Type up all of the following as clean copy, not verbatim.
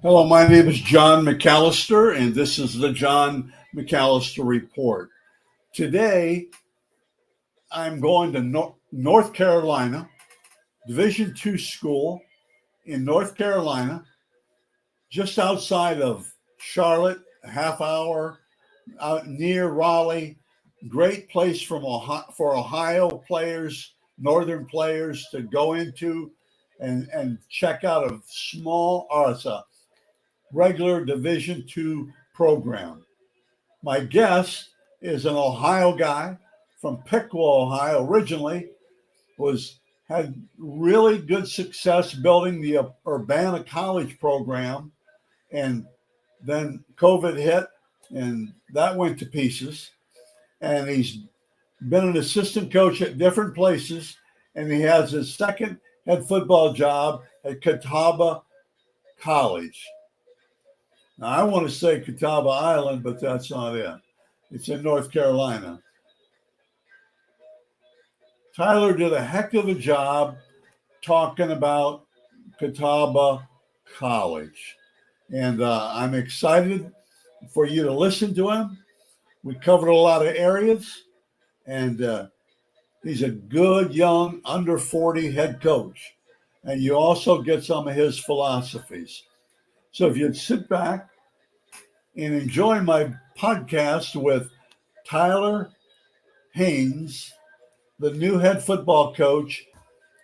Hello, my name is John McAllister, and this is the John McAllister Report. Today, I'm going to North Carolina, Division II school in North Carolina, just outside of Charlotte, a half hour out near Raleigh. Great place for Ohio players, Northern players to go into and check out a it's a regular Division II program. My guest is an Ohio guy from Piqua, Ohio originally, had really good success building the Urbana College program, and then COVID hit and that went to pieces. And he's been an assistant coach at different places, and he has his second head football job at Catawba College. Now, I want to say Catawba Island, but that's not it. It's in North Carolina. Tyler did a heck of a job talking about Catawba College. And I'm excited for you to listen to him. We covered a lot of areas, and he's a good young under 40 head coach. And you also get some of his philosophies. So if you'd sit back and enjoy my podcast with Tyler Haines, the new head football coach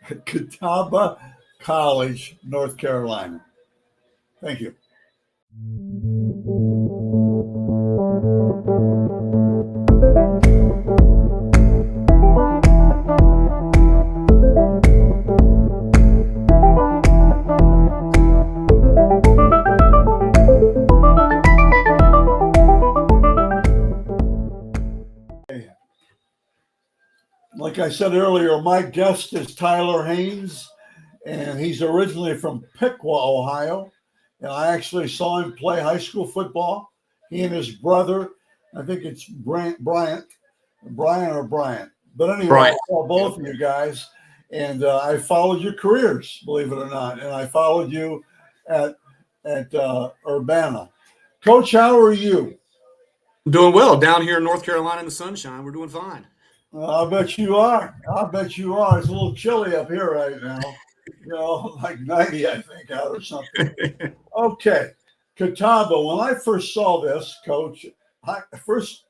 at Catawba College, North Carolina. Thank you. Like I said earlier, my guest is Tyler Haines, and he's originally from Piqua, Ohio. And I actually saw him play high school football. He and his brother, I think it's Brian or Bryant. But anyway, Bryant. I saw both of you guys, and I followed your careers, believe it or not. And I followed you at Urbana. Coach, how are you? I'm doing well down here in North Carolina in the sunshine. We're doing fine. I bet you are. It's a little chilly up here right now. Like 90, I think, out or something. Okay. Catawba. When I first saw this, Coach, my first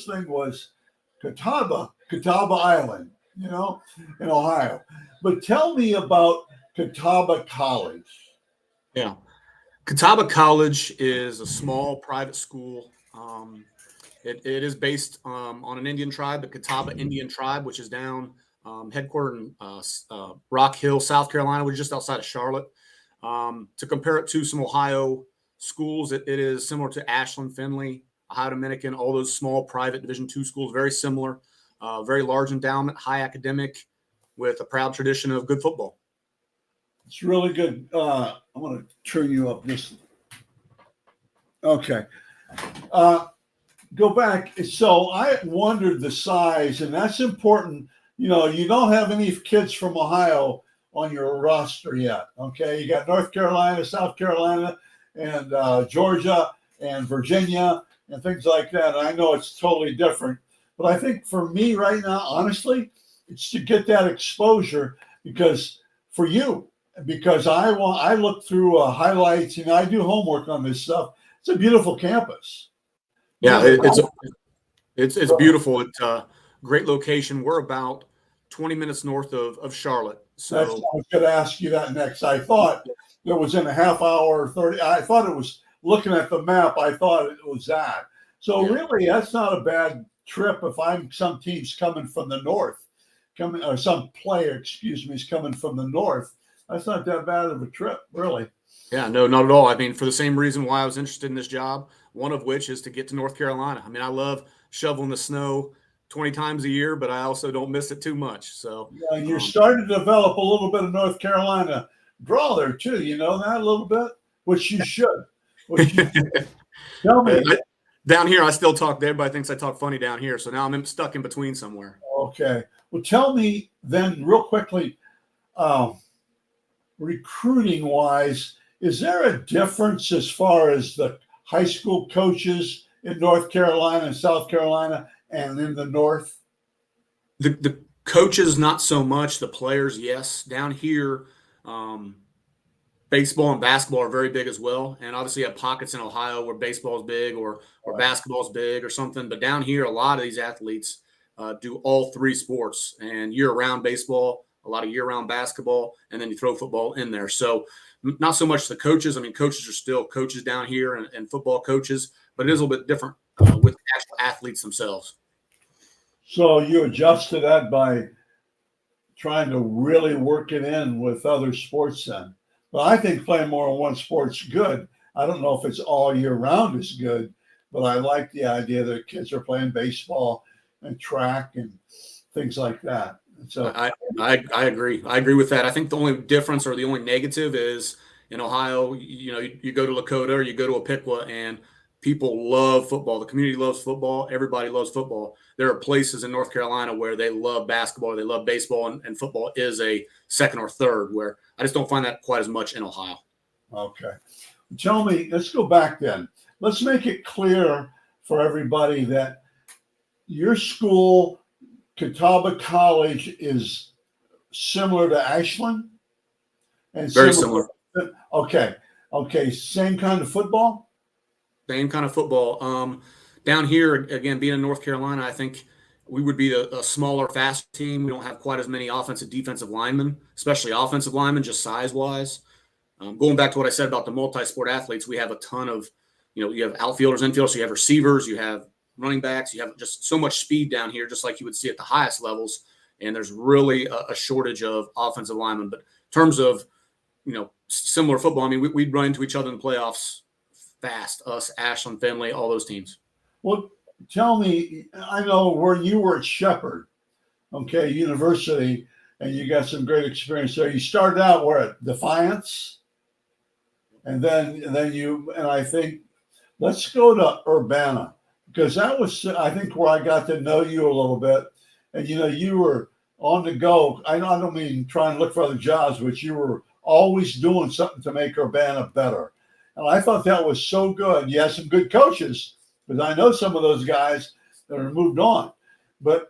thing was Catawba Island, in Ohio. But tell me about Catawba College. Yeah. Catawba College is a small private school. It is based on an Indian tribe, the Catawba Indian tribe, which is down headquartered in Rock Hill, South Carolina, which is just outside of Charlotte. To compare it to some Ohio schools, it is similar to Ashland, Findlay, Ohio Dominican, all those small private Division II schools, very similar, very large endowment, high academic, with a proud tradition of good football. It's really good. I'm going to turn you up just. Okay. Go back. So I wondered the size, and that's important. You don't have any kids from Ohio on your roster yet. Okay. You got North Carolina, South Carolina, and Georgia and Virginia and things like that. And I know it's totally different, but I think for me right now, honestly, it's to get that exposure because I look through highlights and I do homework on this stuff. It's a beautiful campus. Yeah, it's beautiful. It's a great location. We're about 20 minutes north of Charlotte. So I was going to ask you that next. I thought it was in a half hour, 30. I thought it was looking at the map. I thought it was that. So really, that's not a bad trip if some team's coming from the north, or some player, is coming from the north. That's not that bad of a trip, really. Yeah, no, not at all. I mean, for the same reason why I was interested in this job, one of which is to get to North Carolina. I mean, I love shoveling the snow 20 times a year, but I also don't miss it too much. So yeah, and you're starting to develop a little bit of North Carolina draw there too. You know that a little bit, which you should. Tell me. Down here, I still talk. Everybody thinks I talk funny down here, so now I'm stuck in between somewhere. Okay. Well, tell me then, real quickly, recruiting wise, Is there a difference as far as the high school coaches in North Carolina and South Carolina and in the North? The coaches, not so much. The players, yes. Down here, um, baseball and basketball are very big as well. And obviously, you have pockets in Ohio where baseball is big or Right. basketball is big or something. But down here, a lot of these athletes do all three sports and year-round baseball, a lot of year-round basketball, and then you throw football in there. So not so much the coaches. I mean, coaches are still coaches down here and football coaches, but it is a little bit different with the actual athletes themselves. So you adjust to that by trying to really work it in with other sports then. But I think playing more than one sport's good. I don't know if it's all year round is good, but I like the idea that kids are playing baseball and track and things like that. And so I agree. I agree with that. I think the only difference or the only negative is in Ohio, you go to Lakota or you go to Opiqua and people love football. The community loves football. Everybody loves football. There are places in North Carolina where they love basketball, or they love baseball, and football is a second or third, where I just don't find that quite as much in Ohio. okay. Tell me, let's go back then. Let's make it clear for everybody that your school, Catawba College, is similar to Ashland and Very similar. Okay. Okay. Same kind of football? Same kind of football. Down here, again, being in North Carolina, I think we would be a smaller, fast team. We don't have quite as many offensive, defensive linemen, especially offensive linemen, just size wise. Going back to what I said about the multi-sport athletes, we have a ton of, you have outfielders, infielders, so you have receivers, you have running backs, you have just so much speed down here, just like you would see at the highest levels. And there's really a shortage of offensive linemen. But in terms of, similar football, I mean, we'd run into each other in the playoffs fast, us, Ashland, Finley, all those teams. Well, tell me, I know where you were at Shepherd, okay, university, and you got some great experience there. You started out where at Defiance, and then you and I think let's go to Urbana because that was I think where I got to know you a little bit, and you were on the go. I don't mean trying to look for other jobs, but you were always doing something to make Urbana better, and I thought that was so good. You had some good coaches, because I know some of those guys that are moved on, but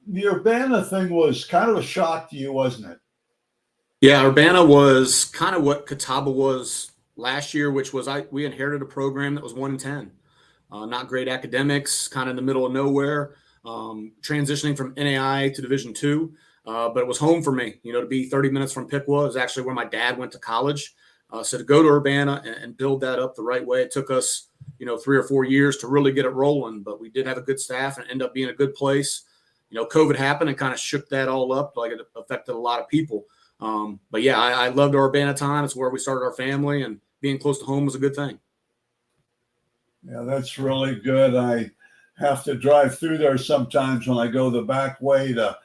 the Urbana thing was kind of a shock to you, wasn't it? Yeah, Urbana was kind of what Catawba was last year, which was we inherited a program that was 1-10, not great academics, kind of in the middle of nowhere, transitioning from NAI to Division II. But it was home for me, to be 30 minutes from Piqua is actually where my dad went to college. So to go to Urbana and build that up the right way, it took us, 3 or 4 years to really get it rolling. But we did have a good staff and end up being a good place. COVID happened and kind of shook that all up, like it affected a lot of people. But yeah, I loved our Urbana time. It's where we started our family, and being close to home was a good thing. Yeah, that's really good. I have to drive through there sometimes when I go the back way to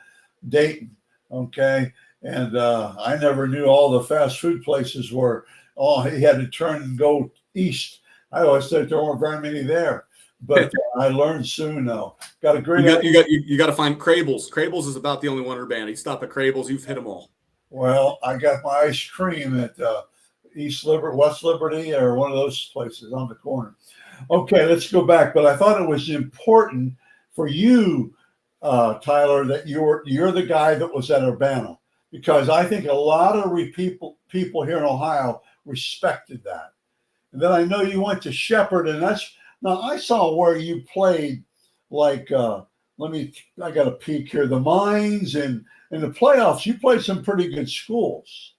Dayton. Okay. And I never knew all the fast food places were, he had to turn and go east. I always thought there weren't very many there, but I learned soon though. Got a great You got to find Crable's. Crable's is about the only one in Urbana. You stop at Crable's, you've hit them all. Well, I got my ice cream at East Liberty, West Liberty, or one of those places on the corner. Okay, let's go back. But I thought it was important for you, Tyler, that you're the guy that was at Urbana, because I think a lot of people here in Ohio respected that. And then I know you went to Shepherd, and now I saw where you played, like I got a peek here, the Mines, and in the playoffs you played some pretty good schools.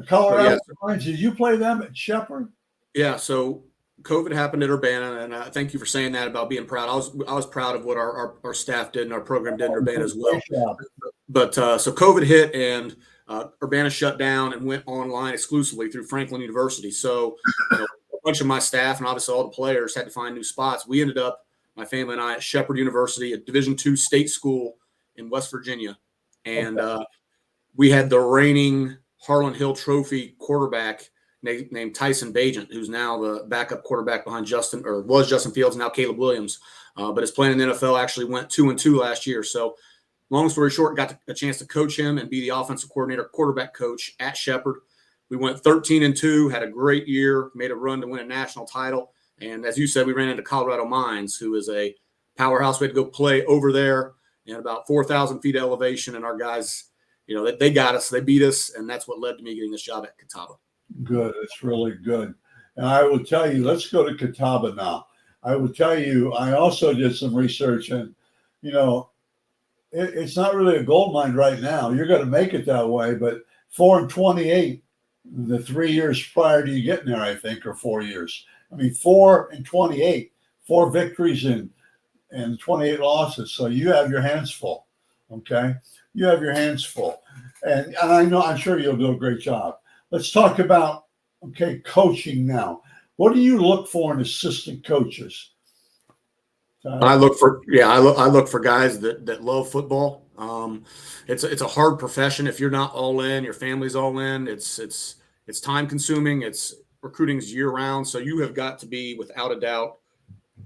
Colorado Mines, did you play them at Shepherd? Yeah, so COVID happened at Urbana, and thank you for saying that about being proud. I was proud of what our staff did and our program did in Urbana as well. But so COVID hit, and Urbana shut down and went online exclusively through Franklin University. So a bunch of my staff and obviously all the players had to find new spots. We ended up, my family and I, at Shepherd University, a Division II state school in West Virginia, and we had the reigning Harlan Hill Trophy quarterback named Tyson Bagent, who's now the backup quarterback behind was Justin Fields, now Caleb Williams, but is playing in the NFL. Actually went 2-2 last year. So long story short, got a chance to coach him and be the offensive coordinator, quarterback coach at Shepherd. We went 13-2, had a great year, made a run to win a national title. And as you said, we ran into Colorado Mines, who is a powerhouse. We had to go play over there in about 4,000 feet of elevation. And our guys, they got us, they beat us. And that's what led to me getting this job at Catawba. Good. It's really good. And I will tell you, let's go to Catawba now. I will tell you, I also did some research, and, it's not really a gold mine right now. You're going to make it that way, but 4-28, the 3 years prior to you getting there, I think, or 4 years. 4-28, 4 victories and 28 losses. So you have your hands full. Okay. You have your hands full. And I'm sure you'll do a great job. Let's talk about, coaching now. What do you look for in assistant coaches? I look for guys that love football. It's a hard profession. If you're not all in, your family's all in. It's time consuming. Recruiting's year round. So you have got to be, without a doubt,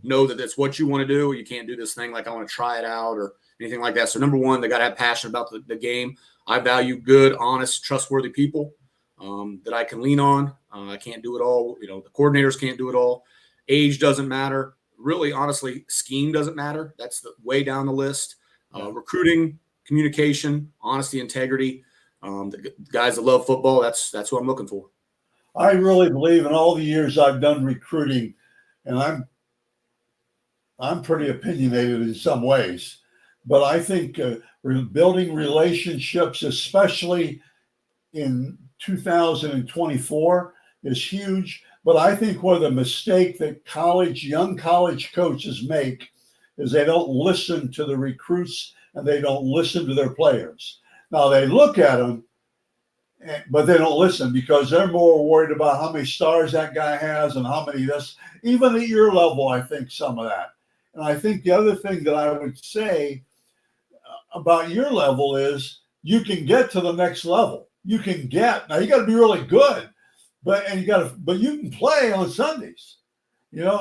know that it's what you want to do. You can't do this thing like I want to try it out or anything like that. So number one, they got to have passion about the game. I value good, honest, trustworthy people that I can lean on. I can't do it all. The coordinators can't do it all. Age doesn't matter. Really, honestly, scheme doesn't matter. That's the way down the list. Recruiting, communication, honesty, integrity. The guys that love football, that's what I'm looking for. I really believe in all the years I've done recruiting, and I'm pretty opinionated in some ways, but I think building relationships, especially in 2024, is huge. But I think one of the mistake that young college coaches make is they don't listen to the recruits and they don't listen to their players. Now they look at them, but they don't listen because they're more worried about how many stars that guy has and how many this. Even at your level, I think some of that. And I think the other thing that I would say about your level is you can get to the next level. Now you got to be really good. But you can play on Sundays.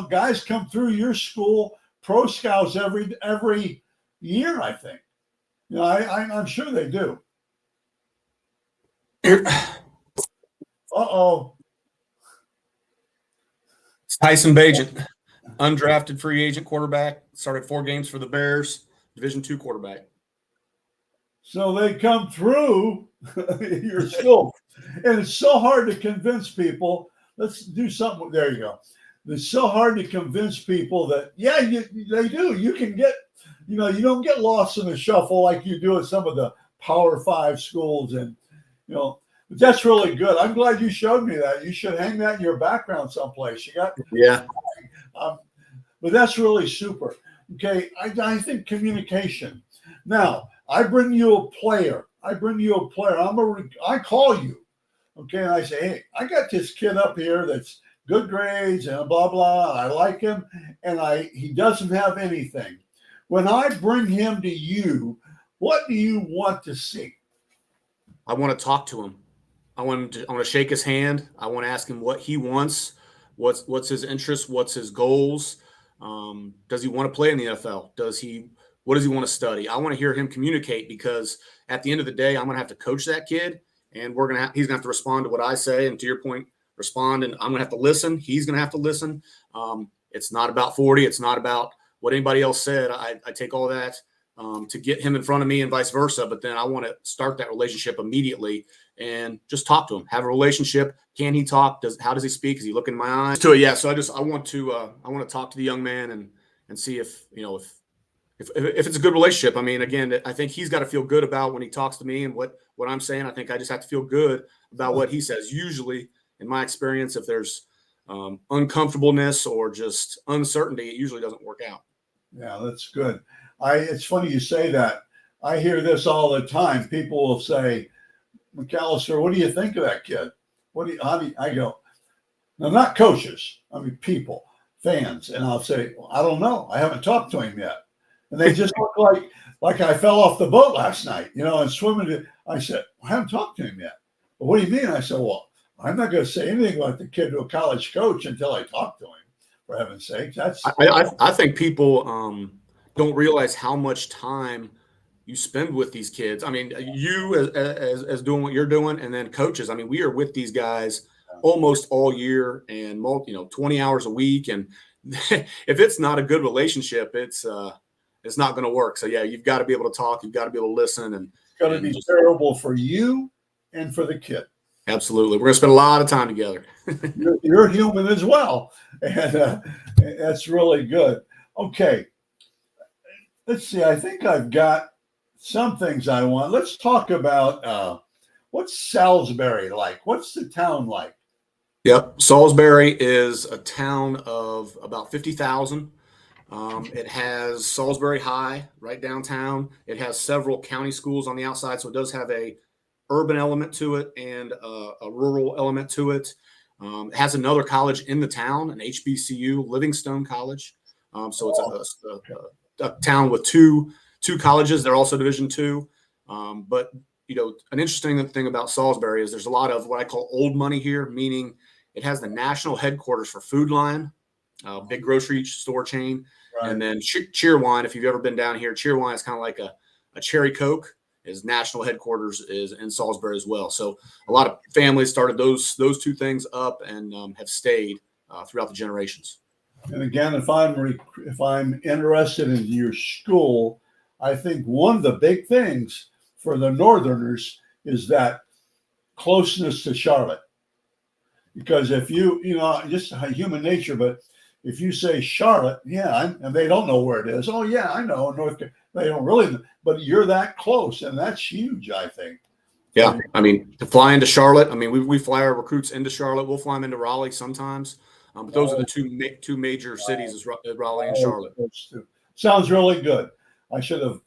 Guys come through your school, pro scouts every year, I think. I'm sure they do. Uh-oh. It's Tyson Bagent, undrafted free agent quarterback, started 4 games for the Bears, Division II quarterback. So they come through your school. And it's so hard to convince people. Let's do something. There you go. It's so hard to convince people that, they do. You can get, you don't get lost in the shuffle like you do at some of the Power 5 schools. And, but that's really good. I'm glad you showed me that. You should hang that in your background someplace. But that's really super. Okay. I think communication. Now, I bring you a player. I call you. Okay, and I say, hey, I got this kid up here that's good grades and blah, blah. I like him, and he doesn't have anything. When I bring him to you, what do you want to see? I want to talk to him. I want to shake his hand. I want to ask him what he wants, what's his interest, what's his goals. Does he want to play in the NFL? What does he want to study? I want to hear him communicate because at the end of the day, I'm going to have to coach that kid. And he's going to have to respond to what I say. And to your point, respond. And I'm going to have to listen. He's going to have to listen. It's not about 40. It's not about what anybody else said. I take all that to get him in front of me and vice versa. But then I want to start that relationship immediately and just talk to him, have a relationship. Can he talk? How does he speak? Is he looking in my eyes? So yeah. So I want to talk to the young man and see if it's a good relationship. Again, I think he's got to feel good about when he talks to me and what I'm saying. I think I just have to feel good about what he says. Usually, in my experience, if there's uncomfortableness or just uncertainty, it usually doesn't work out. Yeah, that's good. It's funny you say that. I hear this all the time. People will say, McAllister, what do you think of that kid? I go, no, not coaches. People, fans. And I'll say, well, I don't know. I haven't talked to him yet. And they just look like I fell off the boat last night, and swimming. I said, I haven't talked to him yet. Well, what do you mean? I said, well, I'm not going to say anything about the kid to a college coach until I talk to him, for heaven's sake. I think people don't realize how much time you spend with these kids. I mean, you as doing what you're doing, and then coaches. I mean, we are with these guys almost all year and 20 hours a week. And if it's not a good relationship, it's not going to work. So yeah, you've got to be able to talk. You've got to be able to listen, and It's going to be terrible for you and for the kid. Absolutely, we're going to spend a lot of time together. You're human as well, and that's really good. Okay, let's see. I think I've got some things I want. Let's talk about what's Salisbury like? What's the town like? Yep. Salisbury is a town of about 50,000. It has Salisbury High right downtown. It has several county schools on the outside, so it does have a urban element to it and a rural element to it. It has another college in the town, an HBCU, Livingstone College. So it's a town with two colleges. They're also Division II. But an interesting thing about Salisbury is there's a lot of what I call old money here, meaning it has the national headquarters for Food Lion, big grocery store chain. Right. And then Cheerwine, if you've ever been down here, Cheerwine is kind of like a Cherry Coke. His national headquarters is in Salisbury as well. So a lot of families started those two things up and have stayed throughout the generations. And again, if I'm interested in your school, I think one of the big things for the Northerners is that closeness to Charlotte. Because if just human nature, but if you say Charlotte, and they don't know where it is. Oh yeah, I know North. They don't really, but you're that close, and that's huge, I think. Yeah, I mean, to fly into Charlotte. I mean, we fly our recruits into Charlotte. We'll fly them into Raleigh sometimes. But those are the two major cities, is Raleigh and Charlotte. Sounds really good. I should have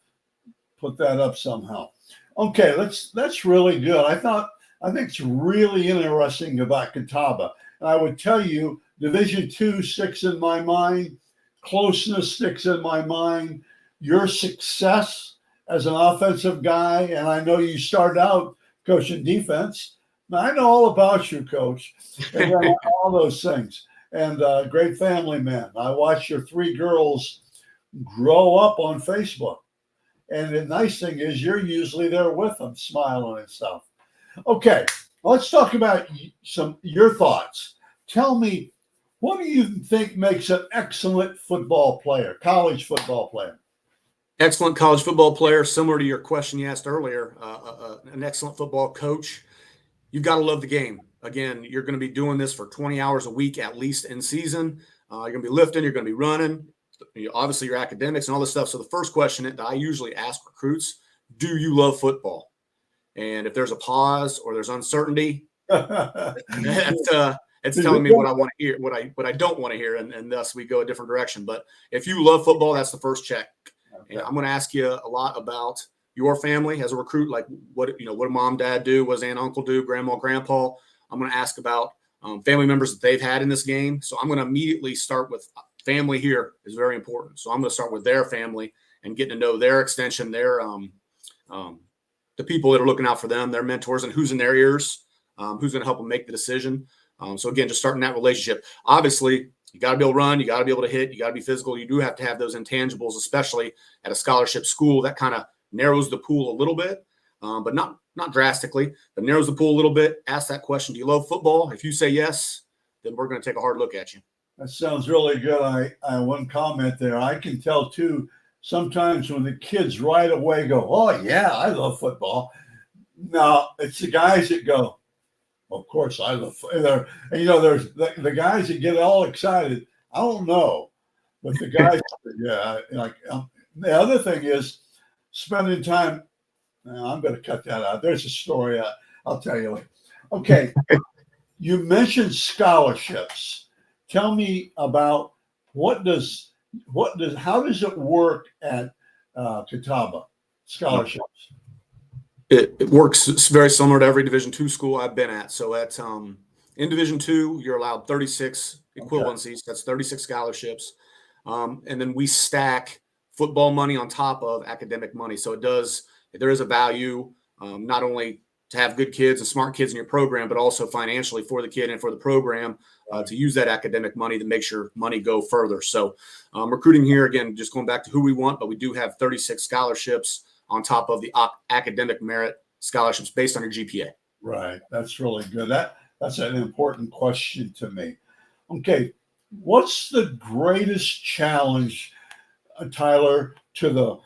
put that up somehow. Okay, that's really good. I think it's really interesting about Catawba. And I would tell you, Division II sticks in my mind, closeness sticks in my mind, your success as an offensive guy, and I know you started out coaching defense. Now, I know all about you, Coach, and all those things. And great family man. I watched your three girls grow up on Facebook. And the nice thing is you're usually there with them, smiling and stuff. Okay, let's talk about your thoughts. Tell me, what do you think makes an excellent football player, college football player? Excellent college football player, similar to your question you asked earlier, an excellent football coach. You've got to love the game. Again, you're going to be doing this for 20 hours a week, at least in season. You're going to be lifting, you're going to be running, obviously your academics and all this stuff. So the first question that I usually ask recruits, do you love football? And if there's a pause or there's uncertainty, it's telling me what I want to hear, what I don't want to hear, and thus we go a different direction. But if you love football, that's the first check. Okay. And I'm going to ask you a lot about your family as a recruit, like what did mom, dad do? What does aunt, uncle do? Grandma, grandpa? I'm going to ask about family members that they've had in this game. So I'm going to immediately start with family here is very important. So I'm going to start with their family and getting to know their extension, their the people that are looking out for them, their mentors, and who's in their ears, who's going to help them make the decision. So again, just starting that relationship. Obviously, you got to be able to run, you got to be able to hit, you got to be physical. You do have to have those intangibles, especially at a scholarship school. That kind of narrows the pool a little bit, but not drastically, but narrows the pool a little bit. Ask that question: do you love football? If you say yes, then we're going to take a hard look at you. That sounds really good. I one comment there. I can tell too. Sometimes when the kids right away go, "Oh yeah, I love football." No, it's the guys that go, "Of course I love football." And there's the guys that get all excited. I don't know, but the guys, the other thing is spending time. I'm going to cut that out. There's a story I'll tell you later. Okay, you mentioned scholarships. Tell me about how does it work at Catawba scholarships? It works very similar to every Division II school I've been at. So at in Division II, you're allowed 36 equivalencies. Okay. That's 36 scholarships, and then we stack football money on top of academic money. So there is a value not only to have good kids and smart kids in your program, but also financially for the kid and for the program to use that academic money to make your money go further. So recruiting here, again, just going back to who we want, but we do have 36 scholarships on top of the academic merit scholarships based on your GPA. Right. That's really good. That's an important question to me. Okay. What's the greatest challenge, Tyler, to the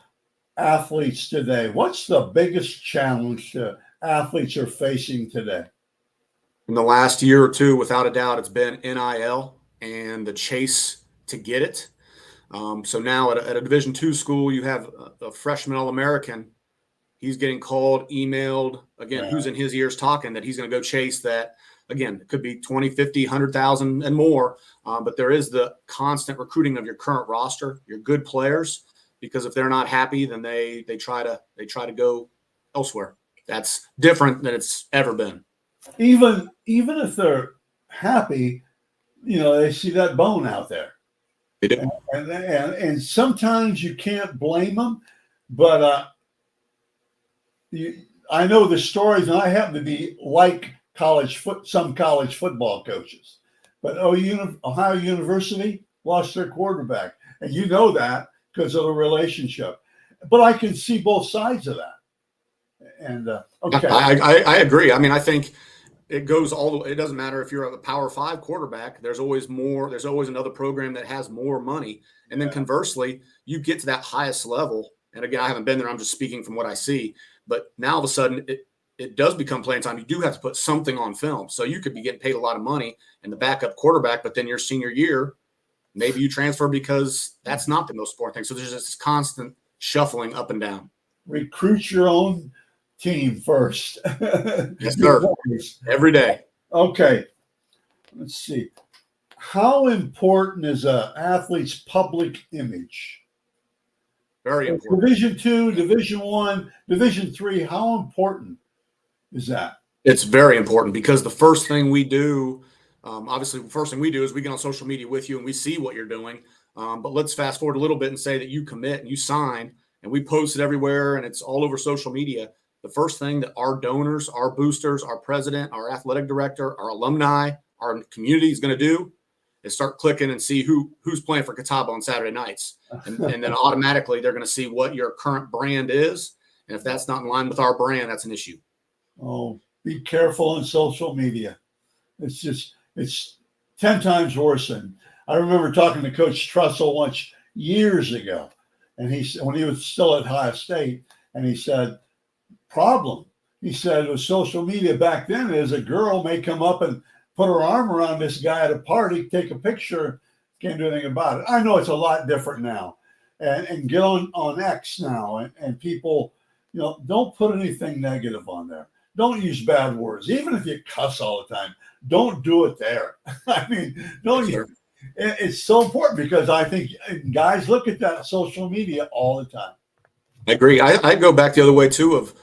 athletes today? What's the biggest challenge athletes are facing today? In the last year or two, without a doubt, it's been NIL and the chase to get it. So now at a Division II school, you have a freshman All-American. He's getting called, emailed, again, who's in his ears talking that he's going to go chase that. Again, it could be 20, 50, 100,000 and more. But there is the constant recruiting of your current roster, your good players, because if they're not happy, then they try to go elsewhere. That's different than it's ever been. Even if they're happy, they see that bone out there. They do. And sometimes you can't blame them, but I know the stories, and I happen to be like some college football coaches. But Ohio University lost their quarterback, and you know that because of the relationship. But I can see both sides of that. And okay, I agree. I mean, I think it goes all the way. It doesn't matter if you're a Power 5 quarterback. There's always more. There's always another program that has more money. And then conversely, you get to that highest level. And again, I haven't been there. I'm just speaking from what I see. But now all of a sudden, it does become playing time. You do have to put something on film. So you could be getting paid a lot of money and the backup quarterback, but then your senior year, maybe you transfer because that's not the most important thing. So there's this constant shuffling up and down. Recruit your own team first. Yes, sir. Every day. Okay. Let's see. How important is an athlete's public image? Very important. Division II, Division I, Division III, how important is that? It's very important because the first thing we do, obviously, the first thing we do is we get on social media with you and we see what you're doing. But let's fast forward a little bit and say that you commit and you sign and we post it everywhere and it's all over social media. The first thing that our donors, our boosters, our president, our athletic director, our alumni, our community is going to do is start clicking and see who's playing for Catawba on Saturday nights. And then automatically they're going to see what your current brand is. And if that's not in line with our brand, that's an issue. Oh, be careful on social media. It's 10 times worse than I remember talking to Coach Trussell once years ago. And when he was still at Ohio State, and he said, he said, with social media back then is a girl may come up and put her arm around this guy at a party, take a picture, can't do anything about it. I know it's a lot different now. And get on X now, and people, don't put anything negative on there. Don't use bad words. Even if you cuss all the time, don't do it there. I mean, it's so important because I think guys look at that social media all the time. I agree. I go back the other way too of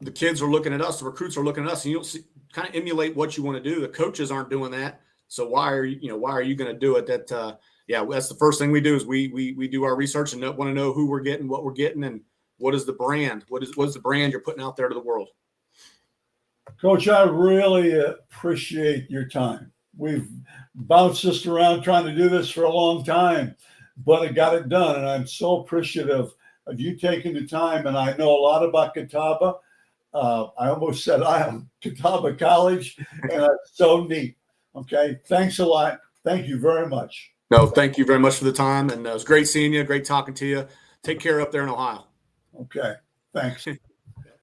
the kids are looking at us, the recruits are looking at us, and you'll see, kind of emulate what you want to do. The coaches aren't doing that. So why are you going to do it? That's the first thing we do is we do our research and want to know who we're getting, what we're getting, and what is the brand? What is the brand you're putting out there to the world? Coach, I really appreciate your time. We've bounced this around trying to do this for a long time, but I got it done. And I'm so appreciative of you taking the time. And I know a lot about Catawba. I almost said I am Catawba College, and it's so neat. Okay. Thanks a lot. Thank you very much. No, thank you very much for the time. And it was great seeing you. Great talking to you. Take care up there in Ohio. Okay. Thanks.